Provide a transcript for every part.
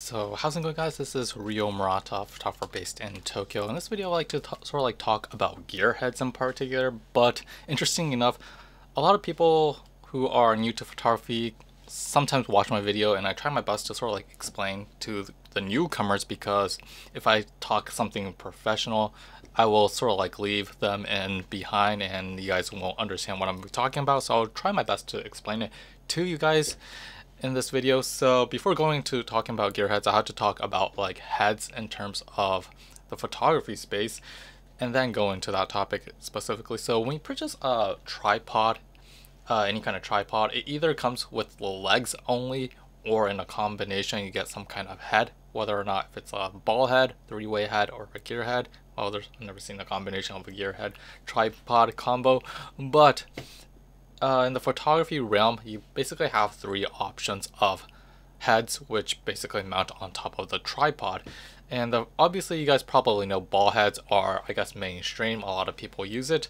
So how's it going, guys? This is Ryo Murata, photographer based in Tokyo. In this video I like to talk about gearheads in particular, but interesting enough, a lot of people who are new to photography sometimes watch my video, and I try my best to explain to the newcomers, because if I talk something professional, I will leave them in behind and you guys won't understand what I'm talking about. So I'll try my best to explain it to you guys in this video. So before going to talking about gearheads, I have to talk about heads in terms of the photography space, and then go into that topic specifically. So when you purchase a tripod, any kind of tripod, it either comes with the legs only, or in a combination you get some kind of head, whether or not if it's a ball head, three-way head, or a gear head. Well, I've never seen a combination of a gear head tripod combo, but in the photography realm, you basically have three options of heads, which basically mount on top of the tripod. And obviously you guys probably know ball heads are, I guess, mainstream. A lot of people use it.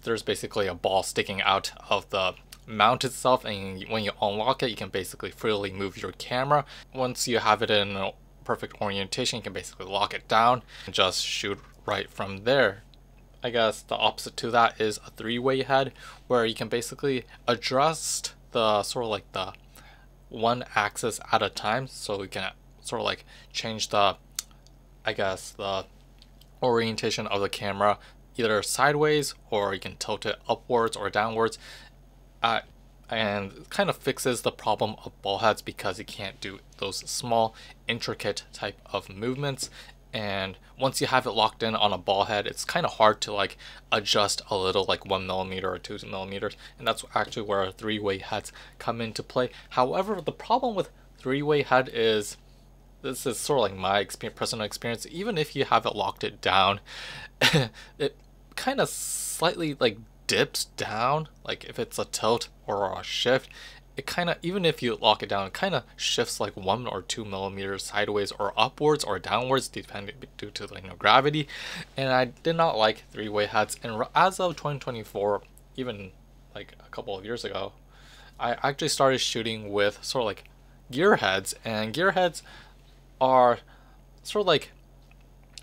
There's basically a ball sticking out of the mount itself, and when you unlock it, you can basically freely move your camera. Once you have it in a perfect orientation, you can basically lock it down and just shoot right from there. I guess the opposite to that is a three-way head, where you can basically adjust the the one axis at a time, so you can change the, I guess, the orientation of the camera either sideways, or you can tilt it upwards or downwards, and it kind of fixes the problem of ball heads because you can't do those small intricate type of movements. And once you have it locked in on a ball head, it's kind of hard to adjust a little, 1 millimeter or 2 millimeters, and that's actually where three-way heads come into play. However, the problem with three-way head is, this is my personal experience, even if you have it locked it down, it kind of slightly dips down. If it's a tilt or a shift, it kind of, even if you lock it down, it kind of shifts 1 or 2 millimeters sideways or upwards or downwards, depending due to gravity. And I did not like three-way heads. And as of 2024, even a couple of years ago, I actually started shooting with gear heads. And gear heads are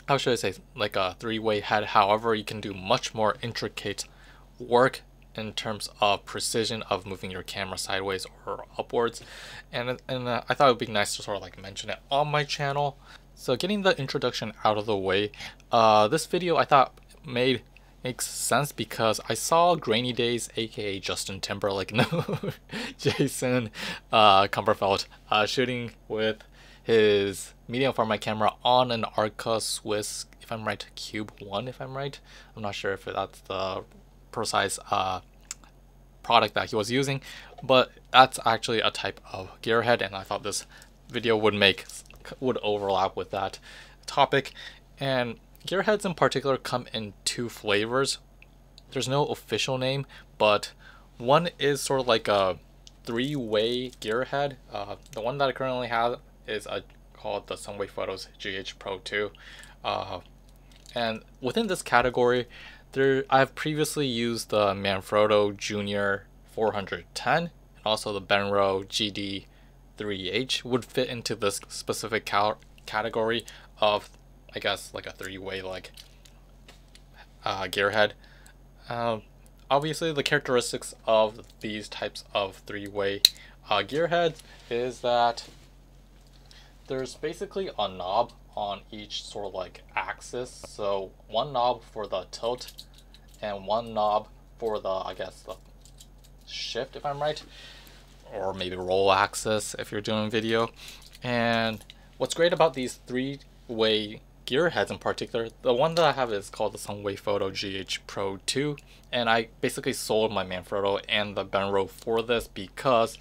how should I say, a three-way head. However, you can do much more intricate work in terms of precision of moving your camera sideways or upwards, and I thought it would be nice to mention it on my channel. So getting the introduction out of the way, this video I thought makes sense because I saw GrainyDays, aka Justin Timberlake, no, Jason Cumberfeld, shooting with his medium format camera on an Alca Swiss, if I'm right, Cube 1, if I'm right. I'm not sure if that's the precise product that he was using, but that's actually a type of gearhead, and I thought this video would overlap with that topic. And gearheads in particular come in two flavors. There's no official name, but one is a three-way gearhead. The one that I currently have is called the SunwayFoto's GH Pro 2, and within this category, I've previously used the Manfrotto Junio 410, and also the Benro GD3H would fit into this specific category of, I guess, a three-way gearhead. Obviously, the characteristics of these types of three-way gearheads is that there's basically a knob on each axis. So one knob for the tilt and one knob for the, I guess, the shift, if I'm right, or maybe roll axis if you're doing video. And what's great about these three-way gearheads in particular, the one that I have is called the SunwayFoto GH Pro 2, and I basically sold my Manfrotto and the Benro for this because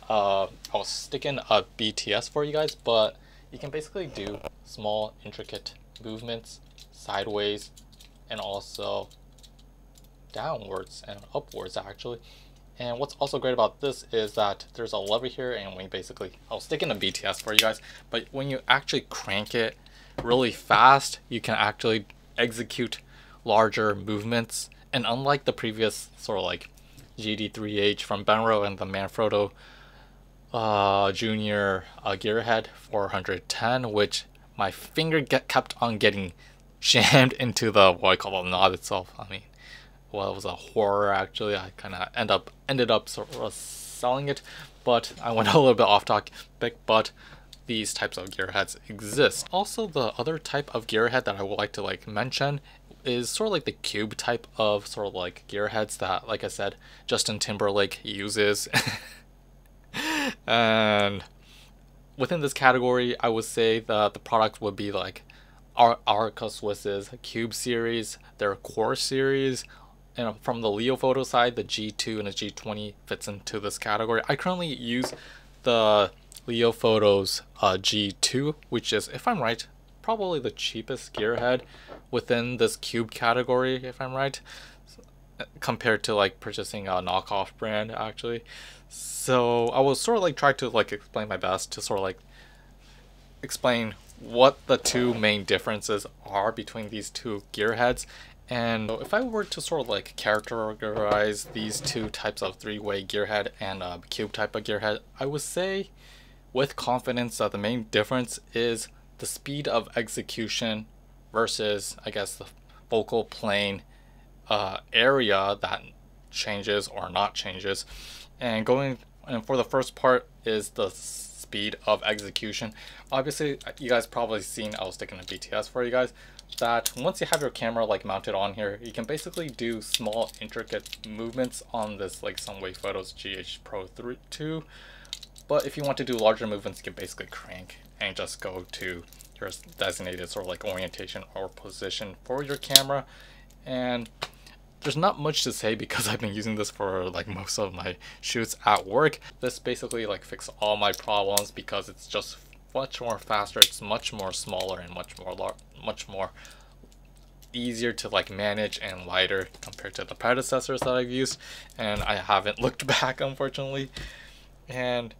I'll stick in a BTS for you guys, but you can basically do small intricate movements sideways and also downwards and upwards actually. And what's also great about this is that there's a lever here, and I'll stick in a BTS for you guys, but when you actually crank it really fast, you can actually execute larger movements. And unlike the previous GD3H from Benro and the Manfrotto Junior gearhead 410, which my finger kept on getting jammed into the what I call the knot itself. I mean, well, it was a horror actually. I kind of ended up sort of selling it, but I went a little bit off topic. But these types of gearheads exist. Also, the other type of gearhead that I would like to like mention is sort of like the cube type of sort of like gearheads that, like I said, Justin Timberlake uses. And within this category, I would say that the product would be like Alca Swiss's Cube series, their Core series, and from the Leofoto side, the G2 and the G20 fits into this category. I currently use the Leofoto's G2, which is, if I'm right, probably the cheapest gearhead within this cube category, if I'm right, compared to like purchasing a knockoff brand actually. So I will sort of like try to like explain my best to sort of like explain what the two main differences are between these two gearheads. And if I were to sort of like characterize these two types of three-way gearhead and cube type of gearhead, I would say with confidence that the main difference is the speed of execution versus, I guess, the focal plane area that changes or not changes. And for the first part is the speed of execution. Obviously, you guys probably seen, I was sticking a BTS for you guys, that once you have your camera like mounted on here, you can basically do small intricate movements on this like SunwayFoto's GH Pro 2. But if you want to do larger movements, you can basically crank and just go to your designated sort of like orientation or position for your camera. And there's not much to say because I've been using this for like most of my shoots at work. This basically like fixes all my problems because it's just much more faster, it's much more smaller and much more easier to like manage and lighter compared to the predecessors that I've used, and I haven't looked back unfortunately. And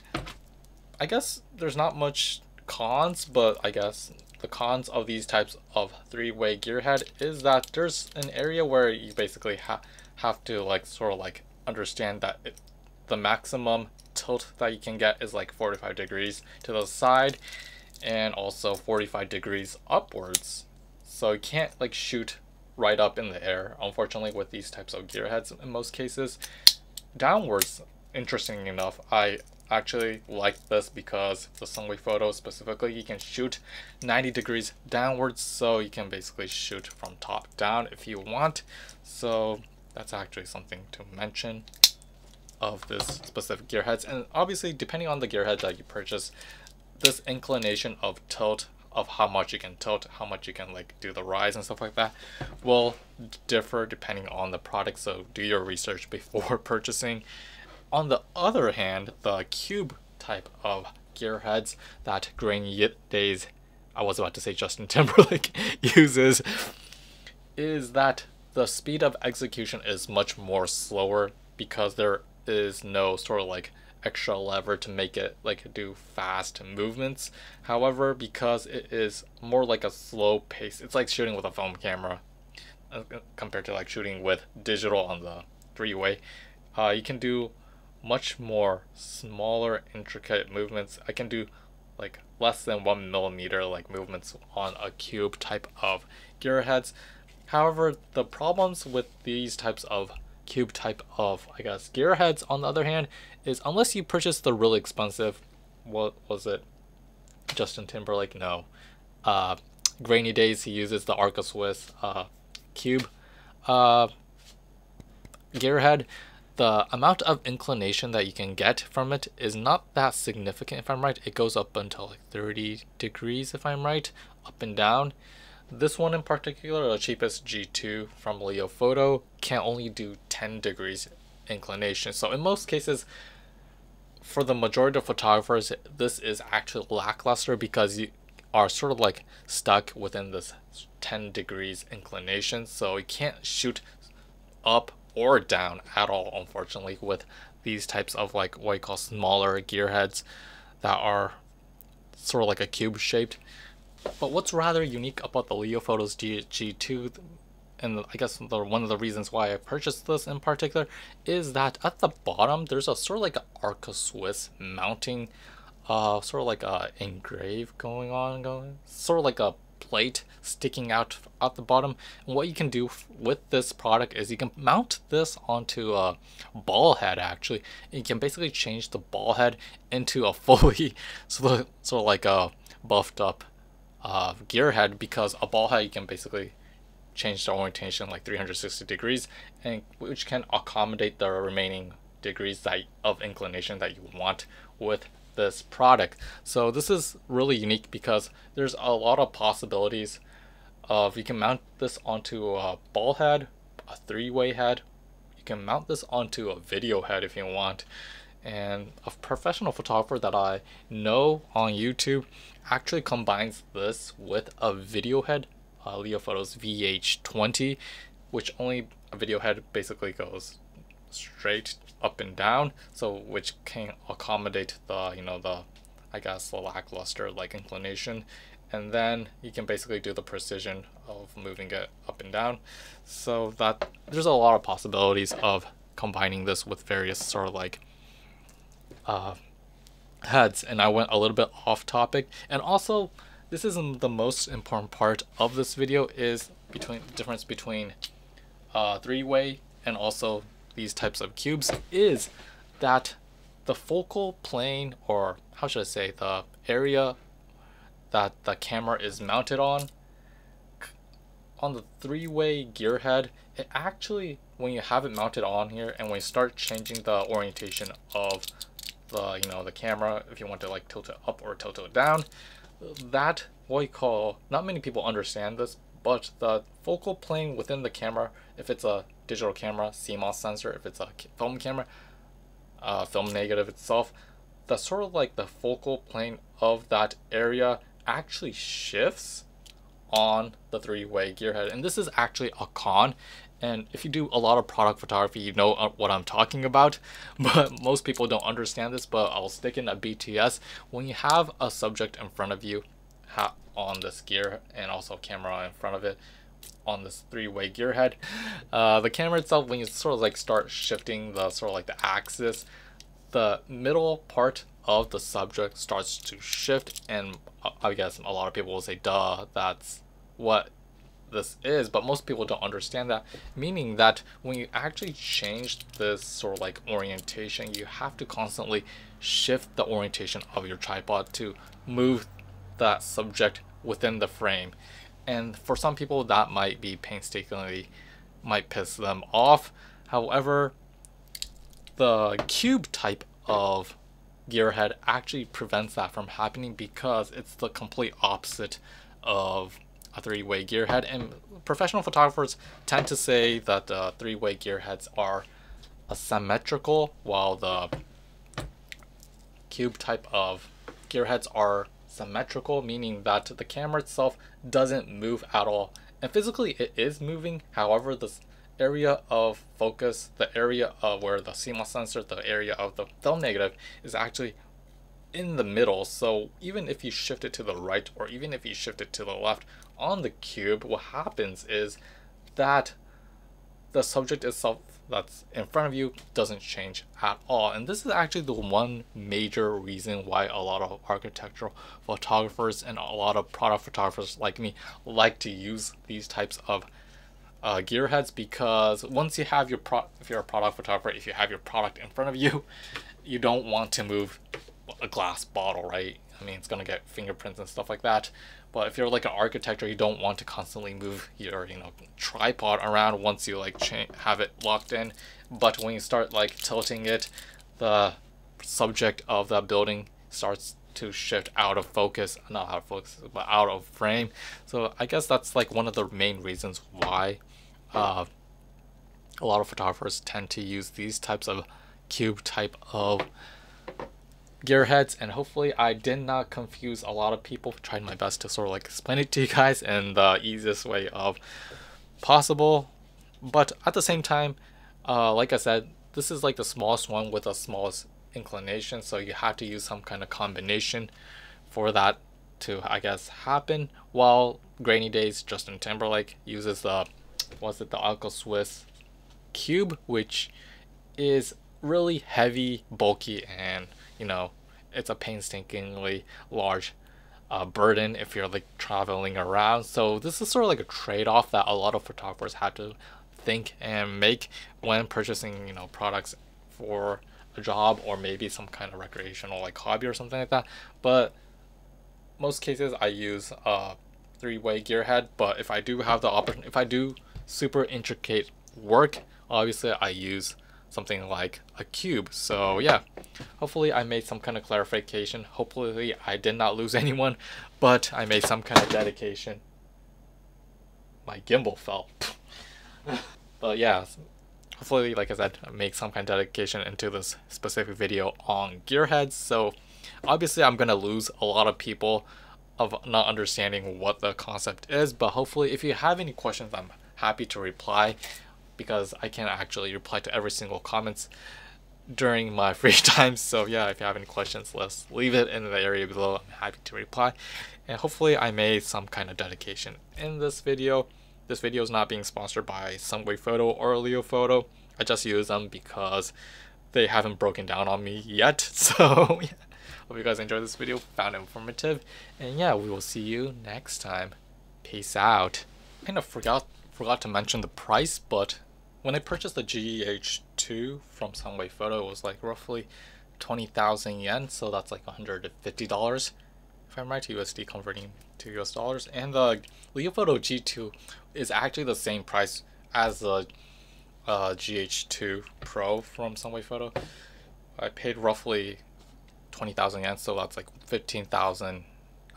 I guess there's not much cons, but I guess the cons of these types of three-way gearhead is that there's an area where you basically have to like sort of like understand that the maximum tilt that you can get is like 45 degrees to the side and also 45 degrees upwards. So you can't like shoot right up in the air, unfortunately, with these types of gearheads in most cases. Downwards, interesting enough, I actually like this because the SunwayFoto specifically, you can shoot 90 degrees downwards, so you can basically shoot from top down if you want. So that's actually something to mention of this specific gearheads. And obviously, depending on the gearhead that you purchase, this inclination of tilt, of how much you can tilt, how much you can like do the rise and stuff like that, will differ depending on the product, so do your research before purchasing. On the other hand, the cube type of gearheads that GrainyDays, I was about to say Justin Timberlake, uses, is that the speed of execution is much more slower because there is no sort of like extra lever to make it like do fast movements. However, because it is more like a slow pace, it's like shooting with a phone camera compared to like shooting with digital on the three-way. You can do much more smaller intricate movements. I can do like less than 1 millimeter like movements on a cube type of gearheads. However, the problems with these types of cube type of, I guess, gearheads on the other hand is unless you purchase the really expensive, what was it, Justin Timberlake, no, GrainyDays, he uses the Alca Swiss Cube gearhead. The amount of inclination that you can get from it is not that significant, if I'm right. It goes up until like 30 degrees, if I'm right, up and down. This one in particular, the cheapest G2 from Leofoto, can only do 10 degrees inclination. So in most cases, for the majority of photographers, this is actually lackluster because you are sort of like stuck within this 10 degrees inclination. So you can't shoot up or down at all, unfortunately, with these types of like what you call smaller gearheads that are sort of like a cube shaped. But what's rather unique about the Leofoto's G2 and I guess one of the reasons why I purchased this in particular is that at the bottom there's a sort of like an Alca Swiss mounting, sort of like a engrave going, sort of like a plate sticking out at the bottom. And what you can do with this product is you can mount this onto a ball head actually. And you can basically change the ball head into a fully sort of like a buffed up gear head, because a ball head you can basically change the orientation like 360 degrees, and which can accommodate the remaining degrees of inclination that you want with this product. So this is really unique because there's a lot of possibilities of, you can mount this onto a ball head, a three-way head, you can mount this onto a video head if you want. And a professional photographer that I know on YouTube actually combines this with a video head, Leofoto's VH20, which only a video head basically goes straight up and down, so which can accommodate the, you know, the, I guess, the lackluster like inclination, and then you can basically do the precision of moving it up and down. So that there's a lot of possibilities of combining this with various sort of like heads. And I went a little bit off topic, and also this isn't the most important part of this video, is between difference between three-way and also these types of cubes, is that the focal plane, or how should I say, the area that the camera is mounted on the three-way gear head, it actually, when you have it mounted on here and when you start changing the orientation of the, you know, the camera, if you want to like tilt it up or tilt it down, that, what you call, not many people understand this, but the focal plane within the camera, if it's a digital camera, CMOS sensor, if it's a film camera, film negative itself, the sort of like the focal plane of that area actually shifts on the three-way gear head. And this is actually a con, and if you do a lot of product photography, you know what I'm talking about, but most people don't understand this. But I'll stick in a BTS. When you have a subject in front of you on this gear, and also camera in front of it on this three-way gear head, the camera itself, when you sort of like start shifting the sort of like the axis, the middle part of the subject starts to shift. And I guess a lot of people will say, duh, that's what this is, but most people don't understand that, meaning that when you actually change this sort of like orientation, you have to constantly shift the orientation of your tripod to move that subject within the frame. And for some people that might be painstakingly, might piss them off. However, the cube type of gear head actually prevents that from happening, because it's the complete opposite of a three-way gear head. And professional photographers tend to say that the three-way gear heads are asymmetrical, while the cube type of gear heads are symmetrical, meaning that the camera itself doesn't move at all. And physically it is moving, however this area of focus, the area of where the CMOS sensor, the area of the film negative is actually in the middle. So even if you shift it to the right, or even if you shift it to the left on the cube, what happens is that the subject itself that's in front of you doesn't change at all. And this is actually the one major reason why a lot of architectural photographers and a lot of product photographers like me like to use these types of gear heads, because once you have your if you're a product photographer, if you have your product in front of you, you don't want to move a glass bottle, right? I mean, it's gonna get fingerprints and stuff like that. But if you're like an architecture, you don't want to constantly move your, you know, tripod around once you like have it locked in. But when you start like tilting it, the subject of that building starts to shift out of focus, not out of focus, but out of frame. So I guess that's like one of the main reasons why a lot of photographers tend to use these types of cube type of gear heads. And hopefully I did not confuse a lot of people. Tried my best to sort of like explain it to you guys in the easiest way of possible. But at the same time, like I said, this is like the smallest one with the smallest inclination, so you have to use some kind of combination for that to, I guess, happen. While GrainyDays, Justin Timberlake, uses the was it the Alca Swiss Cube, which is really heavy, bulky, and you know, it's a painstakingly large burden if you're like traveling around. So this is sort of like a trade-off that a lot of photographers have to think and make when purchasing, you know, products for a job or maybe some kind of recreational like hobby or something like that. But most cases I use a three-way gear head, but if I do have the opportunity, if I do super intricate work, obviously I use something like a cube. So yeah, hopefully I made some kind of clarification. Hopefully I did not lose anyone, but I made some kind of dedication. My gimbal fell. But yeah, hopefully, like I said, I make some kind of dedication into this specific video on gearheads. So obviously I'm gonna lose a lot of people of not understanding what the concept is, but hopefully if you have any questions, I'm happy to reply, because I can't actually reply to every single comments during my free time. So yeah, if you have any questions, let's leave it in the area below. I'm happy to reply. And hopefully I made some kind of dedication in this video. This video is not being sponsored by SunwayFoto or Leofoto. I just use them because they haven't broken down on me yet. So yeah, hope you guys enjoyed this video, found it informative, and yeah, we will see you next time. Peace out. I kind of forgot to mention the price, but when I purchased the GH2 from SunwayFoto, it was like roughly 20,000 yen, so that's like $150 if I'm right, USD converting to US dollars. And the Leofoto G2 is actually the same price as the GH2 Pro from SunwayFoto. I paid roughly 20,000 yen, so that's like not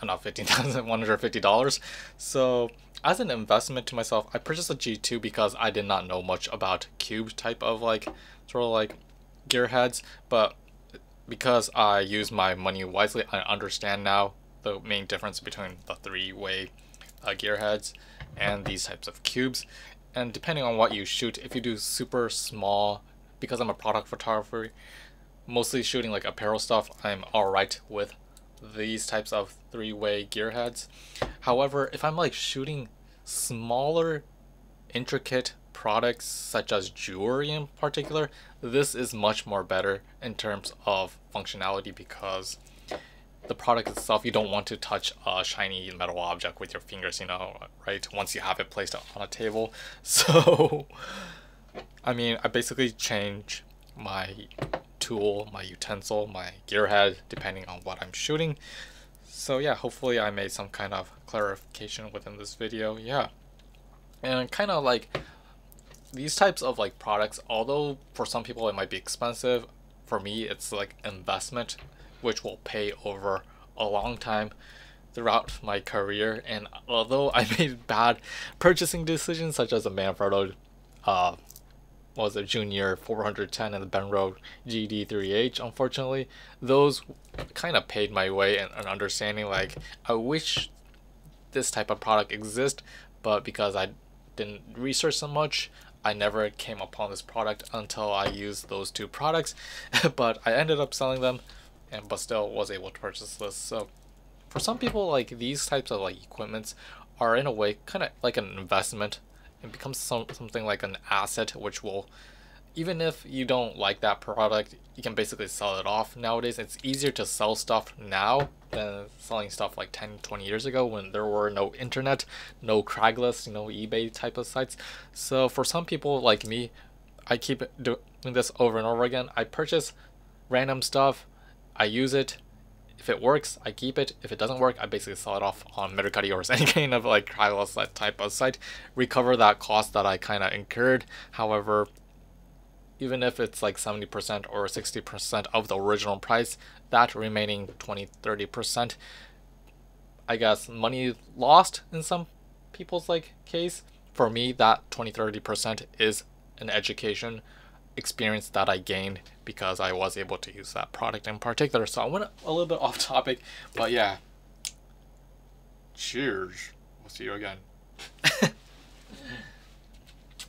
$150. So as an investment to myself, I purchased a G2 because I did not know much about cube type of like sort of like gear heads, but because I use my money wisely, I understand now the main difference between the three-way gear heads and these types of cubes. And depending on what you shoot, if you do super small, because I'm a product photographer, mostly shooting like apparel stuff, I'm alright with these types of three-way gear heads. However, if I'm like shooting smaller, intricate products such as jewelry in particular, this is much more better in terms of functionality, because the product itself, you don't want to touch a shiny metal object with your fingers, you know, right? Once you have it placed on a table. So I mean, I basically change my tool, my utensil, my gear head, depending on what I'm shooting. So yeah, hopefully I made some kind of clarification within this video. Yeah, and kind of like these types of like products, although for some people it might be expensive, for me it's like investment which will pay over a long time throughout my career. And although I made bad purchasing decisions such as a Manfrotto Junior 410 and the Benro GD3H, unfortunately those kind of paid my way in understanding like I wish this type of product exists, but because I didn't research so much, I never came upon this product until I used those two products. But I ended up selling them, but still was able to purchase this. So for some people, like these types of like equipments are in a way kind of like an investment. It becomes something like an asset, which will, even if you don't like that product, you can basically sell it off. Nowadays it's easier to sell stuff now than selling stuff like 10-20 years ago when there were no internet, no Craigslist, you know, eBay type of sites. So for some people like me, I keep doing this over and over again. I purchase random stuff, I use it. If it works, I keep it. If it doesn't work, I basically sell it off on Mercari or any kind of like Craigslist type of site, recover that cost that I kind of incurred. However, even if it's like 70% or 60% of the original price, that remaining 20-30%, I guess money lost in some people's like case. For me, that 20-30% is an education experience that I gained because I was able to use that product in particular. So I went a little bit off topic, but yeah, cheers. We'll see you again.